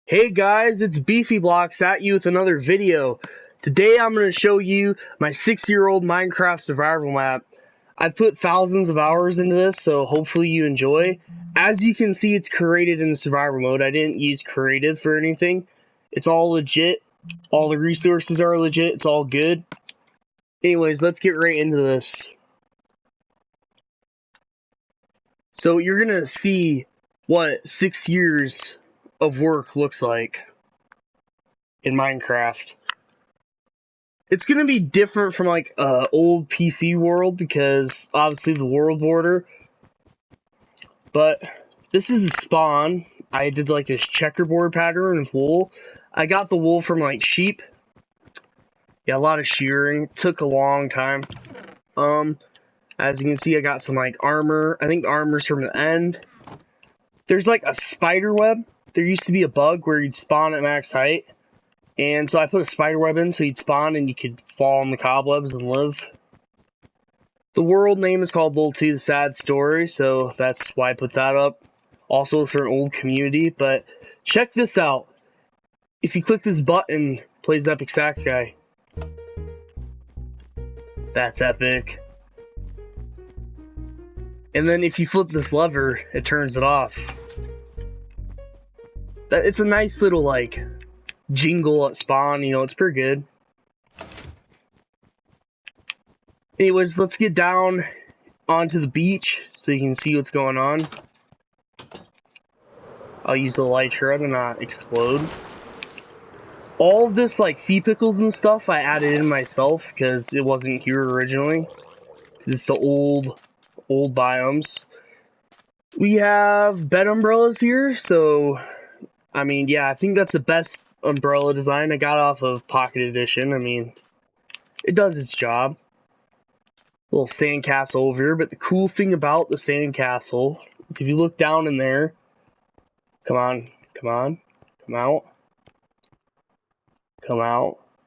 Hey guys, it's Beefy Blocks at you with another video. Today I'm going to show you my 6-year-old Minecraft survival map. I've put thousands of hours into this, so hopefully you enjoy. As you can see, it's created in survival mode. I didn't use creative for anything. It's all legit. All the resources are legit. It's all good. Anyways, let's get right into this. So you're going to see what 6 years of work looks like in Minecraft. It's gonna be different from like old PC world because obviously the world border. But this is a spawn. I did like this checkerboard pattern of wool. I got the wool from like sheep. Yeah, a lot of shearing. It took a long time. As you can see, I got some like armor. I think the armor's from the end. There's like a spider web. There used to be a bug where you'd spawn at max height. And so I put a spider web in so you'd spawn and you could fall on the cobwebs and live. The world name is called Lol 2 The Sad Story, so that's why I put that up. Also, it's for an old community, but check this out. If you click this button, it plays Epic Sax Guy. That's epic. And then if you flip this lever, it turns it off. It's a nice little, like, jingle at spawn, you know, it's pretty good. Anyways, let's get down onto the beach so you can see what's going on. I'll use the elytra to not explode. All of this, like, sea pickles and stuff, I added in myself because it wasn't here originally. It's the old biomes. We have bed umbrellas here, so I mean, yeah, I think that's the best umbrella design I got off of Pocket Edition. I mean, it does its job. Little sandcastle over here, but the cool thing about the sandcastle is if you look down in there, come on, come out.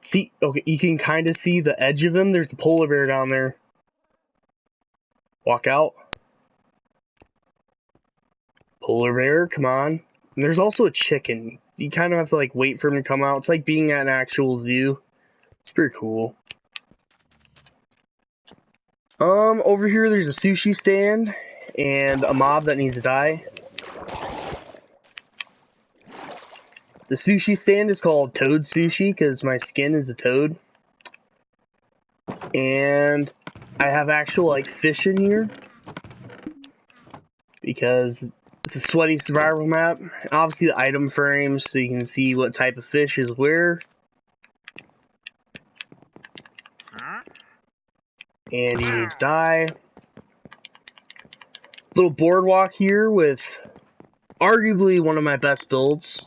See, okay, you can kind of see the edge of him. There's a polar bear down there. Walk out. Polar bear, come on. And there's also a chicken. You kind of have to like wait for him to come out. It's like being at an actual zoo. It's pretty cool. Over here there's a sushi stand and a mob that needs to die. The sushi stand is called Toad Sushi because my skin is a toad. And I have actual like fish in here because it's a sweaty survival map. Obviously the item frames so you can see what type of fish is where. And you need to die. Little boardwalk here with arguably one of my best builds.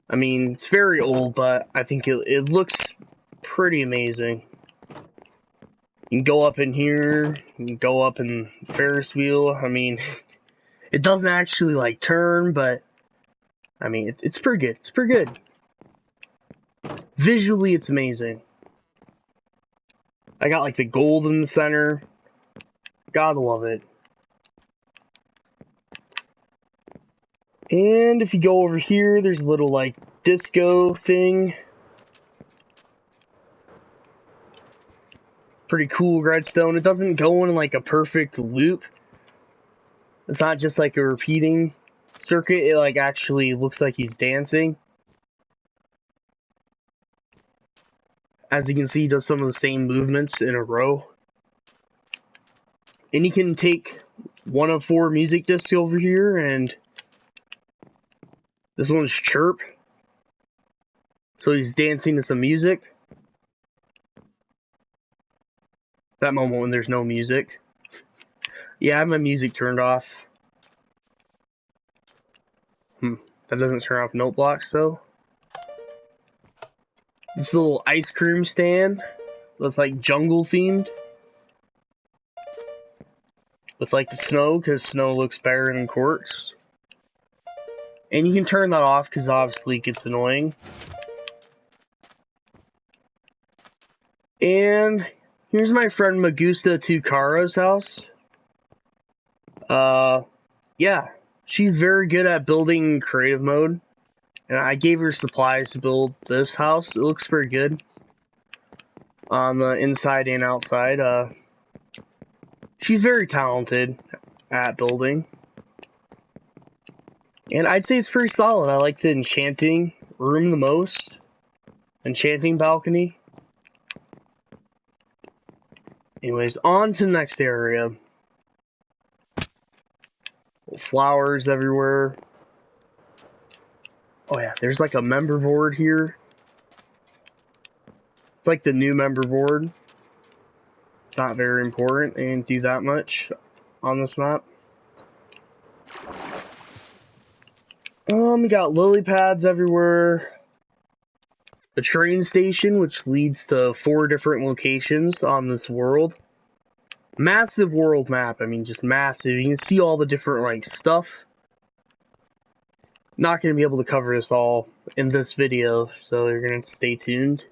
I mean, it's very old, but I think it looks pretty amazing. You can go up in here, you can go up in the Ferris wheel. I mean, it doesn't actually like turn, but I mean, it's pretty good. It's pretty good. Visually, it's amazing. I got like the gold in the center. Gotta love it. And if you go over here, there's a little like disco thing. Pretty cool redstone. It doesn't go in like a perfect loop. It's not just like a repeating circuit. It like actually looks like he's dancing. As you can see, he does some of the same movements in a row. And you can take one of 4 music discs over here, and this one's chirp. So he's dancing to some music. That moment when there's no music. Yeah, I have my music turned off. That doesn't turn off note blocks though. This little ice cream stand that's like jungle themed. With like the snow, because snow looks better than quartz. And you can turn that off because obviously it gets annoying. And here's my friend Magusta Tucaro's house. Yeah, she's very good at building creative mode. And I gave her supplies to build this house. It looks pretty good on the inside and outside. She's very talented at building. And I'd say it's pretty solid. I like the enchanting room the most. Enchanting balcony. Anyways, on to the next area. Flowers everywhere. Oh yeah, there's like a member board here. It's like the new member board. It's not very important. They didn't do that much on this map. We got lily pads everywhere. The train station, which leads to 4 different locations on this world. Massive world map. I mean, just massive. You can see all the different, like, stuff. Not going to be able to cover this all in this video, so you're going to stay tuned.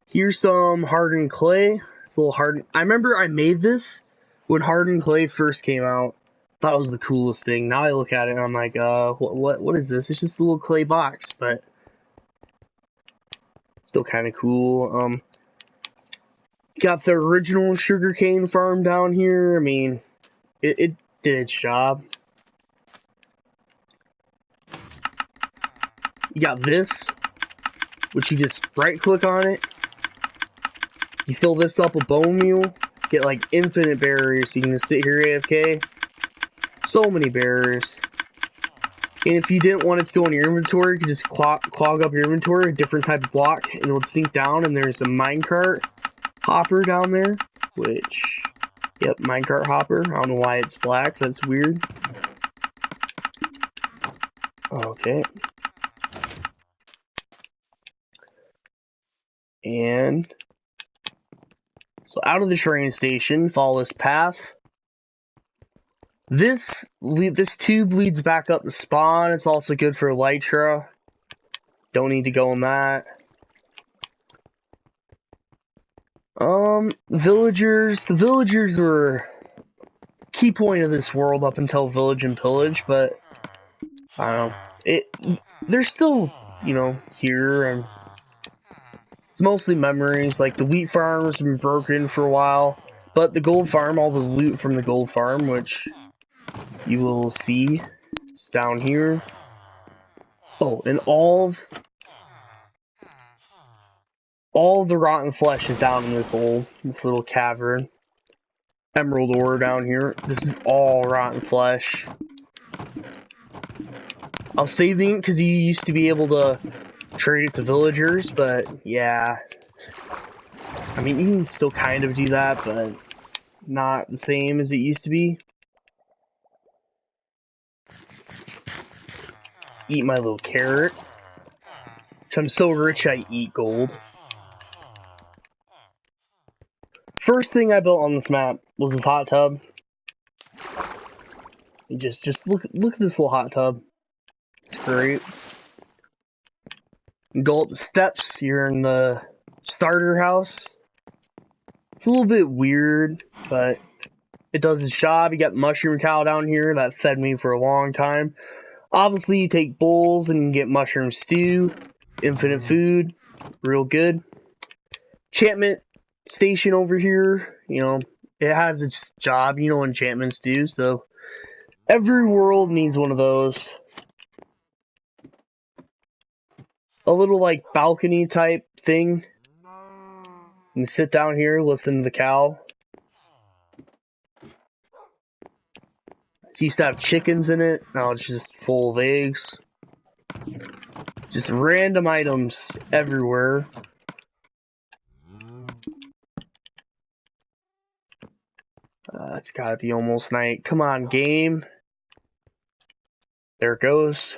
Here's some Hardened Clay. It's a little hardened. I remember I made this when Hardened Clay first came out. Thought it was the coolest thing. Now I look at it and I'm like, what is this? It's just a little clay box, but still kind of cool. Got the original Sugarcane Farm down here. I mean, it did its job. You got this, which you just right-click on it. You fill this up with bone meal. Get like infinite berries. You can just sit here AFK. So many berries. And if you didn't want it to go in your inventory, you could just clog up your inventory, a different type of block, and it would sink down. And there's a minecart hopper down there, which, yep, minecart hopper. I don't know why it's black. That's weird. Okay. And so out of the train station, follow this path. This tube leads back up to spawn. It's also good for elytra. Don't need to go on that. Villagers. The villagers were key point of this world up until Village and Pillage, but I don't know. They're still, you know, here, and it's mostly memories. Like the wheat farm's been broken for a while, but the gold farm, all the loot from the gold farm, which you will see, is down here. Oh, and all the rotten flesh is down in this little cavern. Emerald ore down here. This is all rotten flesh. I'll save the ink because you used to be able to trade it to villagers, but yeah. I mean, you can still kind of do that, but not the same as it used to be. Eat my little carrot. I'm so rich I eat gold. First thing I built on this map was this hot tub. Just look at this little hot tub. It's great. You go up the steps, you're in the starter house. It's a little bit weird, but it does its job. You got the mushroom cow down here that fed me for a long time. Obviously, you take bowls and you get mushroom stew. Infinite food. Real good. Enchantment station over here. You know, it has its job. You know enchantments do, so every world needs one of those. A little, like, balcony type thing. You can sit down here, listen to the cow. It used to have chickens in it. Now it's just full of eggs. Just random items everywhere. It's gotta be almost night. Come on, game. There it goes.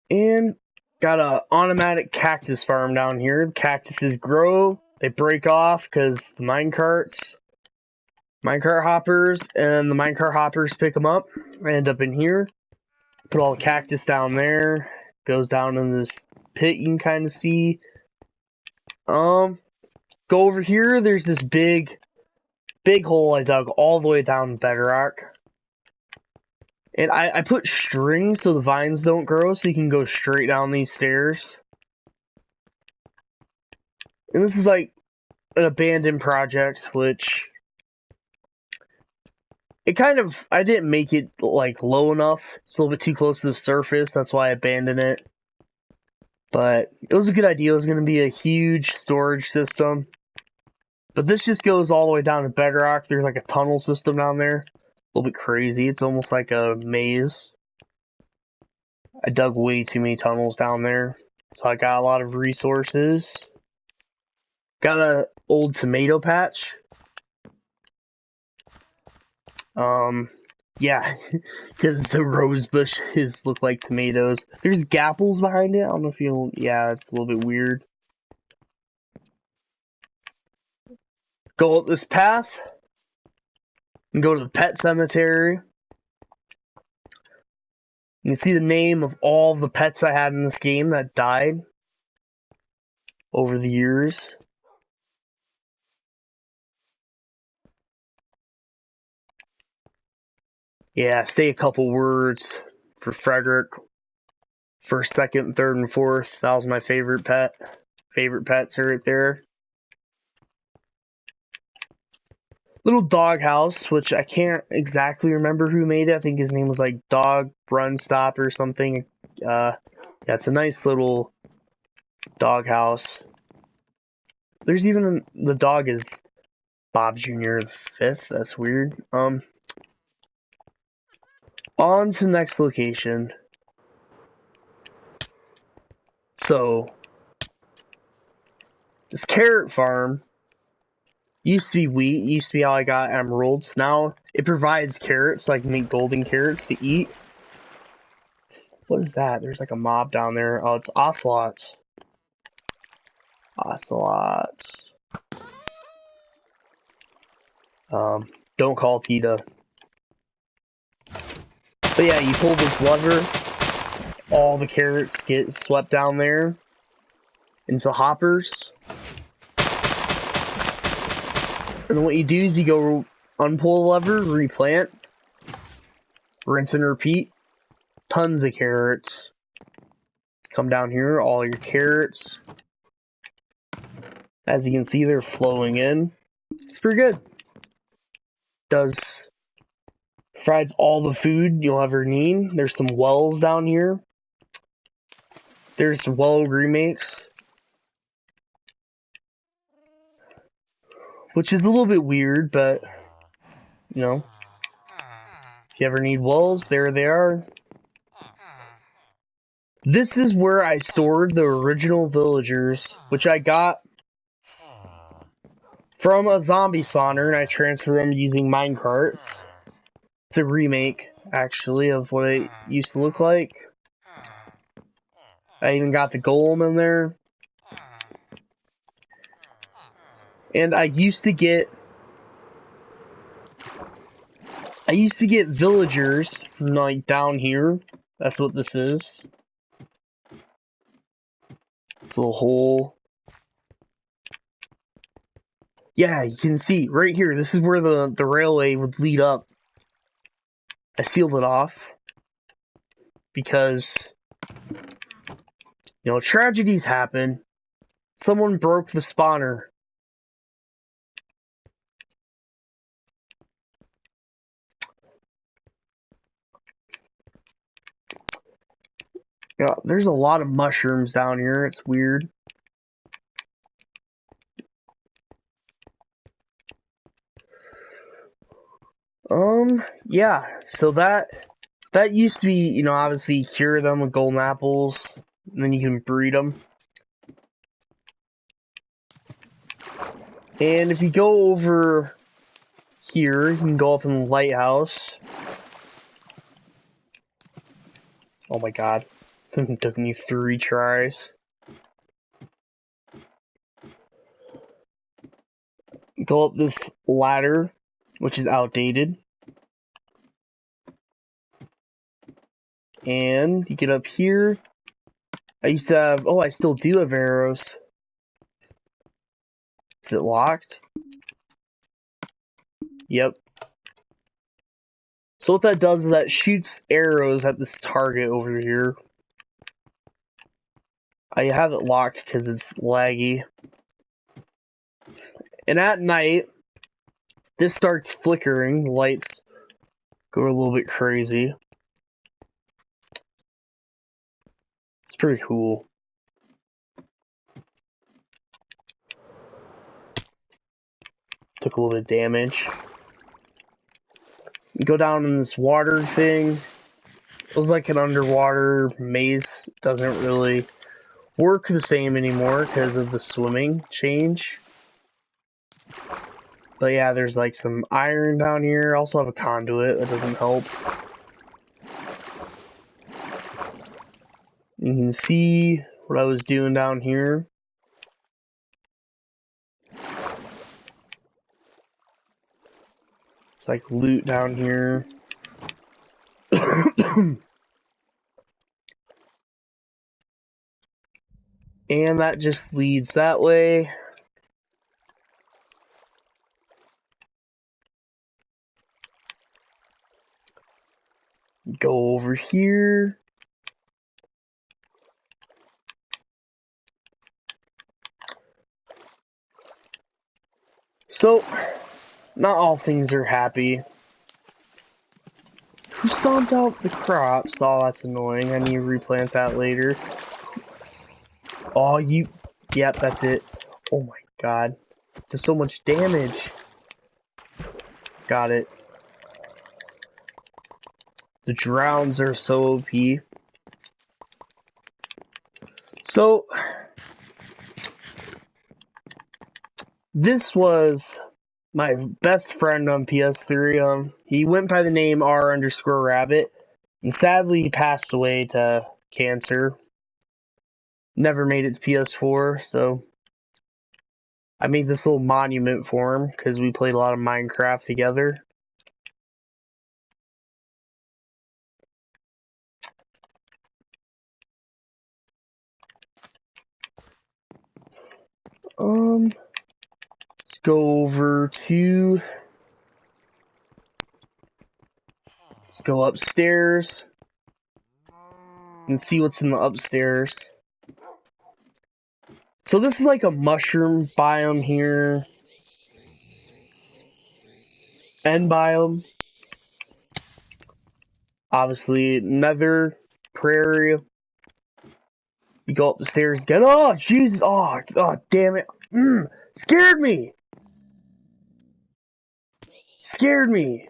And got a automatic cactus farm down here. The cactuses grow. They break off because the minecart hoppers, and the minecart hoppers pick them up. I end up in here. Put all the cactus down there. Goes down in this pit you can kind of see. go over here, there's this big hole I dug all the way down to bedrock. And I put strings so the vines don't grow, so you can go straight down these stairs. And this is like an abandoned project, which I didn't make it like low enough. It's a little bit too close to the surface, that's why I abandoned it. But it was a good idea. It was going to be a huge storage system. But this just goes all the way down to bedrock. There's like a tunnel system down there. A little bit crazy. It's almost like a maze. I dug way too many tunnels down there. So I got a lot of resources. Got an old tomato patch. Yeah, because the rose bushes look like tomatoes. There's gapples behind it. I don't know if you'll... Yeah, it's a little bit weird. Go up this path. And go to the pet cemetery. You can see the name of all the pets I had in this game that died over the years. Yeah, say a couple words for Frederick. First, second, third, and fourth. That was my favorite pet. Favorite pets are right there. Little dog house, which I can't exactly remember who made it. I think his name was like Dog Run Stop or something. Yeah, it's a nice little dog house. There's even the dog is Bob Jr. the 5th. That's weird. On to the next location. So this carrot farm used to be wheat, used to be how I got emeralds. Now it provides carrots so I can make golden carrots to eat. What is that? There's like a mob down there. Oh, it's ocelots. Ocelots. Don't call PETA. But yeah, you pull this lever, all the carrots get swept down there into hoppers. And then what you do is you go unpull the lever, replant, rinse and repeat. Tons of carrots. Come down here, all your carrots. As you can see, they're flowing in. It's pretty good. Provides all the food you'll ever need. There's some wells down here. There's some well remakes. Which is a little bit weird, but, you know, if you ever need wells, there they are. This is where I stored the original villagers, which I got from a zombie spawner, and I transferred them using minecarts. It's a remake, actually, of what it used to look like. I even got the golem in there. And I used to get villagers from, like, down here. That's what this is. This little hole. Yeah, you can see right here. This is where the railway would lead up. I sealed it off because, you know, tragedies happen. Someone broke the spawner. Yeah, there's a lot of mushrooms down here. It's weird. Yeah, so that used to be, you know, obviously cure them with golden apples, and then you can breed them. And if you go over here, you can go up in the lighthouse. Oh my god. It took me 3 tries. Go up this ladder, which is outdated. And you get up here. I used to have, I still do have arrows. Is it locked? Yep. So what that does is that shoots arrows at this target over here. I have it locked because it's laggy. And at night, this starts flickering. The lights go a little bit crazy. It's pretty cool. Took a little bit of damage. You go down in this water thing. It was like an underwater maze. Doesn't really work the same anymore because of the swimming change. But yeah, there's like some iron down here. I also have a conduit. That doesn't help. You can see what I was doing down here. It's like loot down here. And that just leads that way. Go over here. So, not all things are happy. Who stomped out the crops? Oh, that's annoying. I need to replant that later. Oh, you... Yep, that's it. Oh my god. There's so much damage. Got it. The drowns are so OP. So, this was my best friend on PS3. He went by the name R_Rabbit, and sadly he passed away to cancer. Never made it to PS4, so I made this little monument for him because we played a lot of Minecraft together. Let's go over to... Let's go upstairs and see what's in the upstairs. So this is like a mushroom biome here. End biome. Obviously, nether, prairie. You go up the stairs again. Oh, Jesus. Oh, damn it. Scared me. Scared me.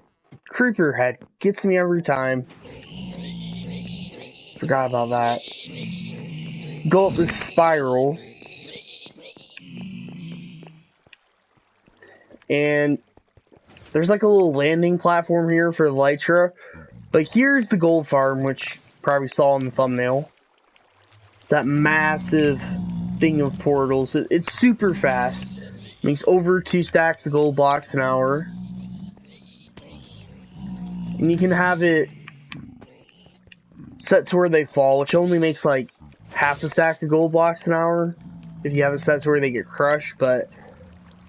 Creeper head gets me every time. Forgot about that. Go up this spiral. And there's like a little landing platform here for Elytra. But here's the gold farm, which you probably saw in the thumbnail. It's that massive thing of portals. It's super fast. Makes over 2 stacks of gold blocks an hour. And you can have it set to where they fall, which only makes like half a stack of gold blocks an hour. If you have it set to where they get crushed, but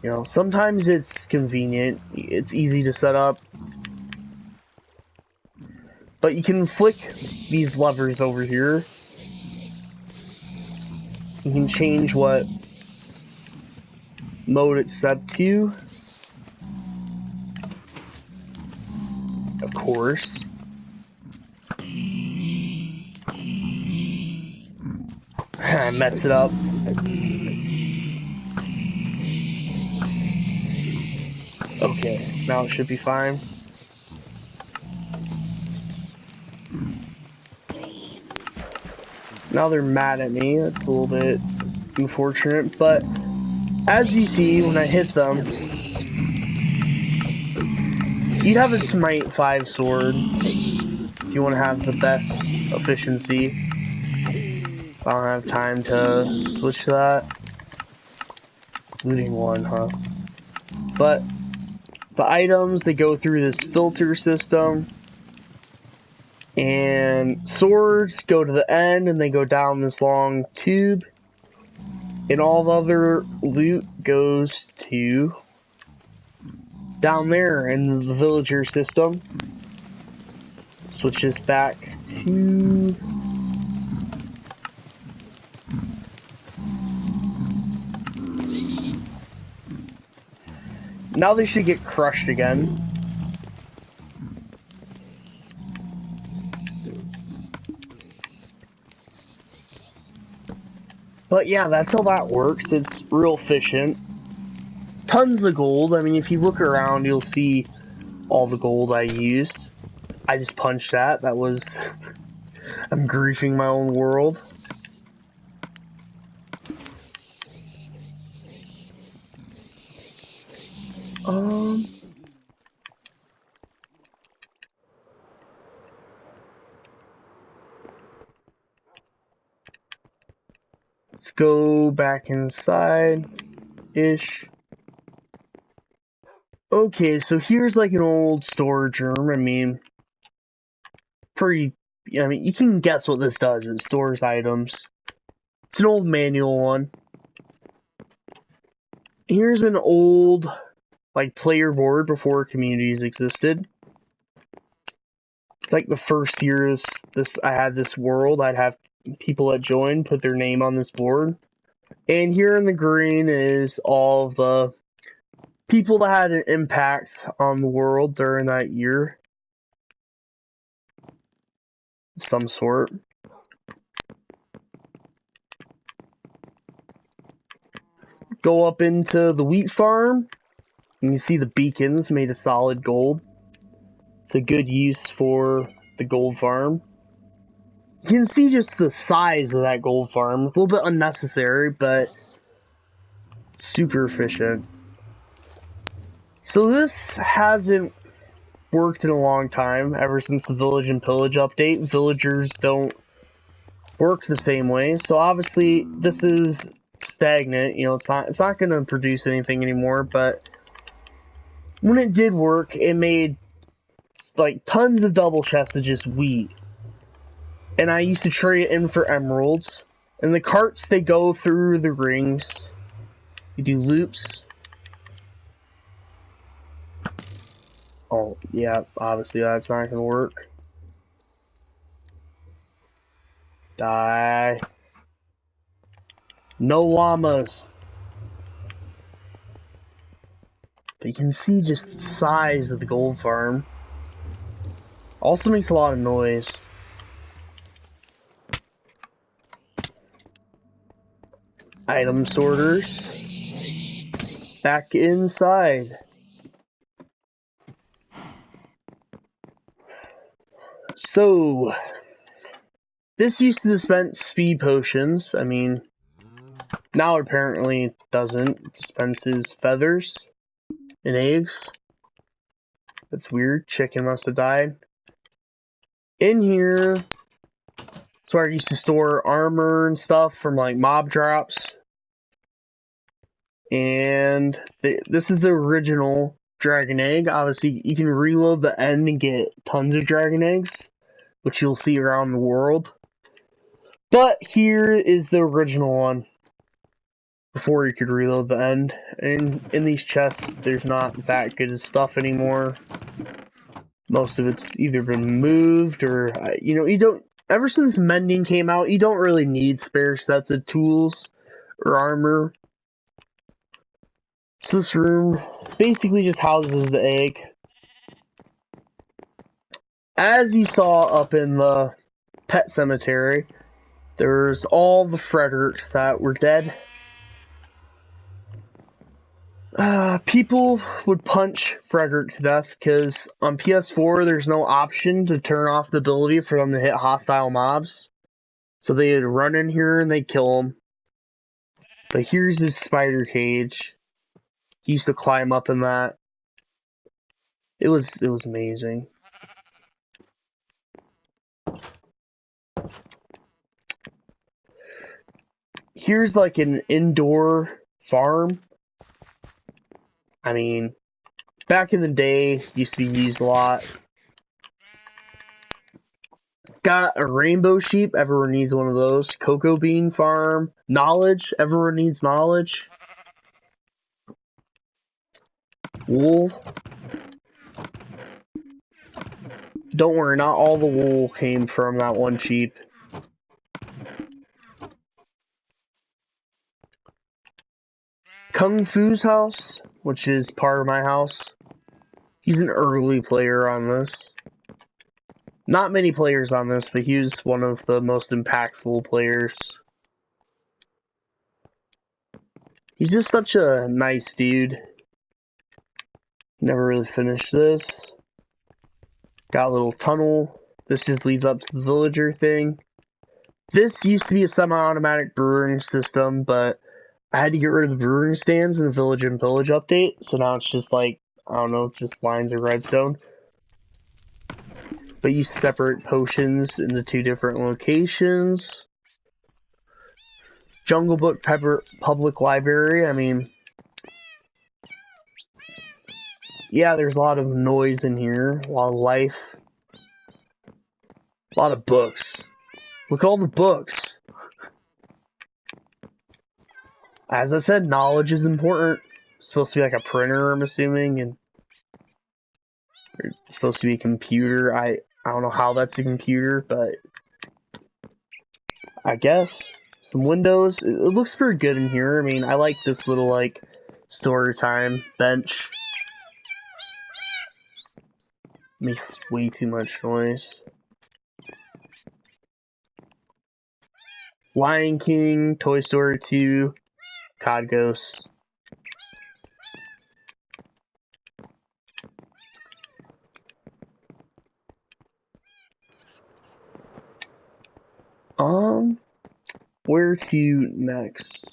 you know, sometimes it's convenient. It's easy to set up. But you can flick these levers over here. You can change what mode it's set to. Of course. I messed it up. Okay, now it should be fine. Now they're mad at me. That's a little bit unfortunate, but as you see, when I hit them, you'd have a Smite 5 sword if you want to have the best efficiency. I don't have time to switch to that. Looting 1, huh? But the items, they go through this filter system. And swords go to the end and they go down this long tube. And all the other loot goes to down there in the villager system. Switch this back to... Now they should get crushed again. But yeah, that's how that works. It's real efficient. Tons of gold. I mean, if you look around, you'll see all the gold I used. I just punched that. That was... I'm griefing my own world. Let's go back inside-ish. Okay, so here's like an old storage room. I mean, you can guess what this does. It stores items. It's an old manual one. Here's an old, like, player board before communities existed. It's like the first year I had this world, I'd have people that joined put their name on this board. And here in the green is all the people that had an impact on the world during that year. Of some sort. Go up into the wheat farm. You can see the beacons made of solid gold. It's a good use for the gold farm. You can see just the size of that gold farm. It's a little bit unnecessary, but super efficient. So this hasn't worked in a long time, ever since the Village and Pillage update. Villagers don't work the same way, so obviously this is stagnant. You know, it's not going to produce anything anymore, but when it did work, it made like tons of double chests of just wheat. And I used to trade it in for emeralds. And the carts, they go through the rings. You do loops. Oh, yeah, obviously that's not gonna work. Die. No llamas. But you can see just the size of the gold farm. Also makes a lot of noise. Item sorters. Back inside. So, this used to dispense speed potions. I mean, now it apparently doesn't. It dispenses feathers and eggs. That's weird. Chicken must have died. In here, that's where I used to store armor and stuff from like mob drops. And this is the original dragon egg. Obviously, you can reload the end and get tons of dragon eggs, which you'll see around the world. But here is the original one, before you could reload the end. And in these chests, there's not that good of stuff anymore. Most of it's either been moved or, you know, you don't, ever since mending came out, you don't really need spare sets of tools or armor. So this room basically just houses the egg. As you saw up in the pet cemetery, there's all the Fredericks that were dead. People would punch Frederick to death because on PS4 there's no option to turn off the ability for them to hit hostile mobs. So they'd run in here and they'd kill them. But here's his spider cage. He used to climb up in that. It was amazing. Here's like an indoor farm. I mean, back in the day, used to be used a lot. Got a rainbow sheep. Everyone needs one of those. Cocoa bean farm. Knowledge. Everyone needs knowledge. Wool. Don't worry, not all the wool came from that one sheep. Kung Fu's house, which is part of my house. He's an early player on this. Not many players on this, but he was one of the most impactful players. He's just such a nice dude. Never really finished this. Got a little tunnel. This just leads up to the villager thing. This used to be a semi-automatic brewing system, but I had to get rid of the brewing stands in the Village and Pillage update, so now it's just like, I don't know, just lines of redstone. But you separate potions into 2 different locations. Jungle Book Public Library, I mean, yeah, there's a lot of noise in here, a lot of life, a lot of books. Look at all the books. As I said, knowledge is important. It's supposed to be like a printer, I'm assuming, and it's supposed to be a computer. I don't know how that's a computer, but I guess. Some windows. It looks pretty good in here. I mean, I like this little, like, story time bench. Makes way too much noise. Lion King, Toy Story 2, COD Ghost. Where to next?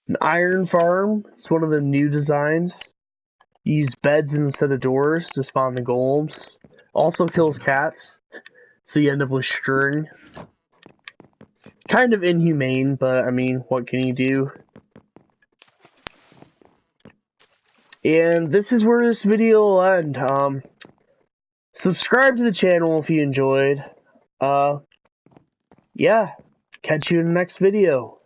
An iron farm. It's one of the new designs. You use beds instead of doors to spawn the golems. Also kills cats, so you end up with string. Kind of inhumane, but I mean, what can you do? And this is where this video will end. Subscribe to the channel if you enjoyed. Yeah, catch you in the next video.